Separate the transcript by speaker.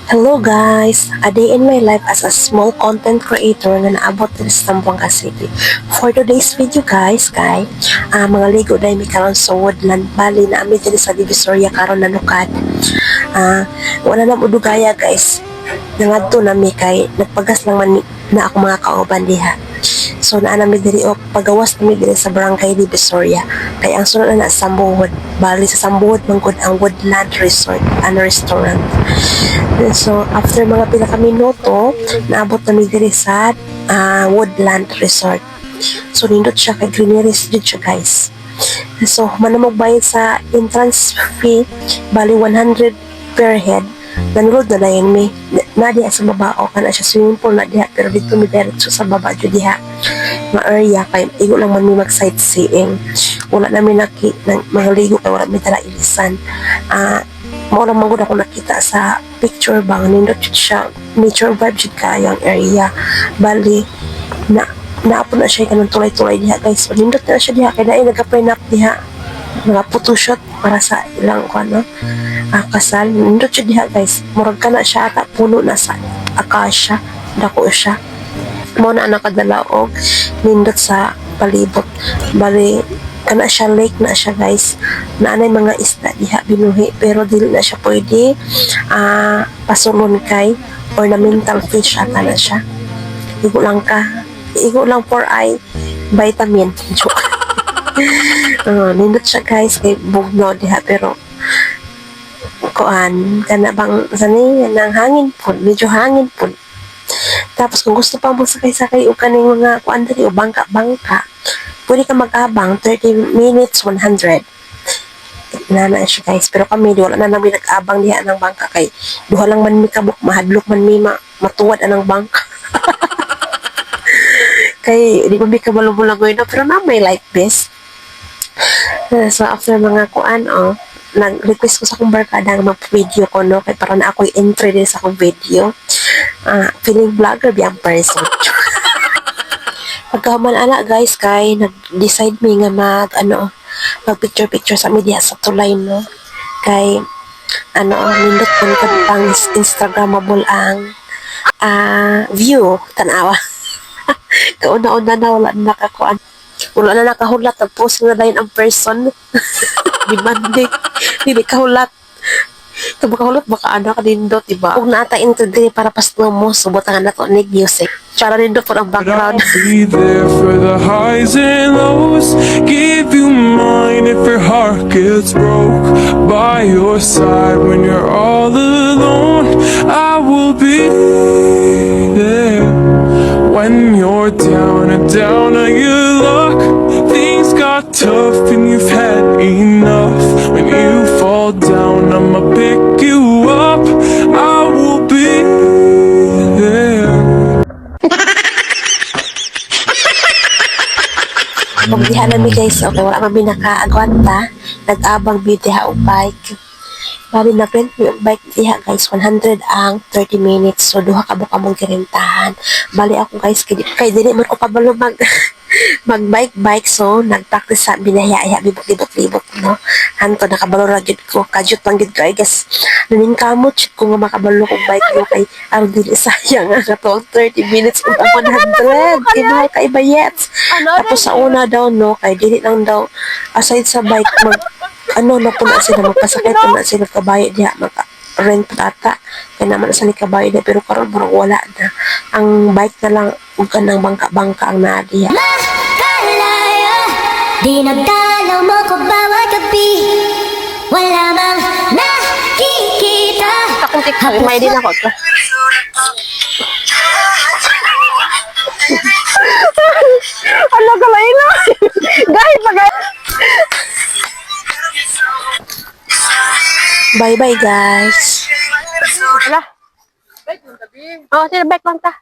Speaker 1: Hello guys! A day in my life as a small content creator na naabot din sa Zamboanga City. For today's video guys, mga ligo dahil may karon sa Woodland Valley na amin din sa Divisoria karon nanukad. Wala na mo dugaya guys. Nangadto na mi kay nagpagas lang man na ako mga kauban diha. So naanami diri o pagawas nami diri sa Barangay Divisoria. Kay ang sunod na Sambuhod, bali sa Sambuhod mangkod ang Woodland Resort and Restaurant. So after mga pila ka minuto, naabot nami diri sa Woodland Resort. So nindot siya kay greeneries jud siya guys. So manamog bayad sa entrance fee bali 100 per head. Nanulod na dayon mi na diha sa baba o kana siya swimming pool na diha pero dito mi diretso sa baba jud diha nga area kay igo lang man mi mag sightseeing. Wala na mi mga ligo kay wala mi tala ilisan. Mao lang man gud ako nakita sa picture bang nindot jud siya, nature vibe jud kayo ang area. Bali naapon na siya kanang tulay-tulay diha guys. So nindot na siya diha kay naay nagka-prenup diha. Mga photoshoot para sa ilang kasal. Nindot siya diha guys. Murag ka na siya ata puno na sa akasya. Dako siya. Mo na nakadala og nindot sa palibot. Bali kana siya lake na siya guys. Naanay mga isda diha binuhi pero dili na siya pwede pasulon kay ornamental fish ata na siya. Igo lang for eye vitamin. Nindot siya guys kay bugnaw diha pero kuan kana bang sani nang hangin po, medyo hangin po. Tapos kung gusto pa mo sakay-sakay o kaning mga kuan diri o bangka-bangka, pwede ka mag-abang 30 minutes 100. Na siya guys, pero kami wala na namin nag-abang diha ng bangka kay duha lang man mi kabuk mahadlok man mi matuwad anang bangka. Kay di ba mi kabalubulagoy na pero na may like this. So after mga kuan nag-request ko sa akong barkada nga mag-video ko no kay para na ako'y entry din sa akong video. Feeling vlogger biyang person. Pagkahuman ana guys kay nag-decide mi nga mag picture sa media sa tulay no. Kay nindot kun pang Instagrammable ang view tanawa. Kauna-una na wala na nakakuan. Wala na nakahulat, nag-post na dayon ang person. Demanding. Hindi kahulat. Ito makahulat, baka ka nindot, diba? Kung naata into diri para pasno mo, subutan na to nig music. Tsara nindot po ang background.
Speaker 2: I'll be there for the highs and lows. Give you mine if your heart gets broke. By your side when you're all alone. I will be there when you're down and down on your luck. Things got tough and you've had enough. When you fall down, I'ma pick you up. I will be there.
Speaker 1: Kung diha namin guys, okay, wala kami nakaagwanta. Nag-abang diha o bike. Bali na print mo yung bike diha guys, 100 ang 30 minutes. So duha ka buka mong girintahan. Bali ako guys, kay dili mo ko kabalo mag-bike so nag-practice sa binaya-ya libot-libot no. Hanto nakabalo ra gyud ko, kadyot lang gyud ko I guess. Naning kamot jud ko nga makabalo kog bike ko kay aron dili sayang nga to 30 minutes ug ang 100 kinahal kay bayets. Tapos sa una daw no, kay dili lang daw aside sa bike na po na sila magpasakay po na sila kabayo diha rent ata kaya naman sa kabayo diha pero karon murag wala na ang bike na lang ug kanang bangka-bangka ang naa diha.
Speaker 3: Dinadalaw mo ko bawat gabi. Wala mang nakikita.
Speaker 1: Akong TikTok may din ako to. Ala kalay na. Guys, bye-bye guys. Ala. Bike mo tabi. Oh, sino bike lang ta?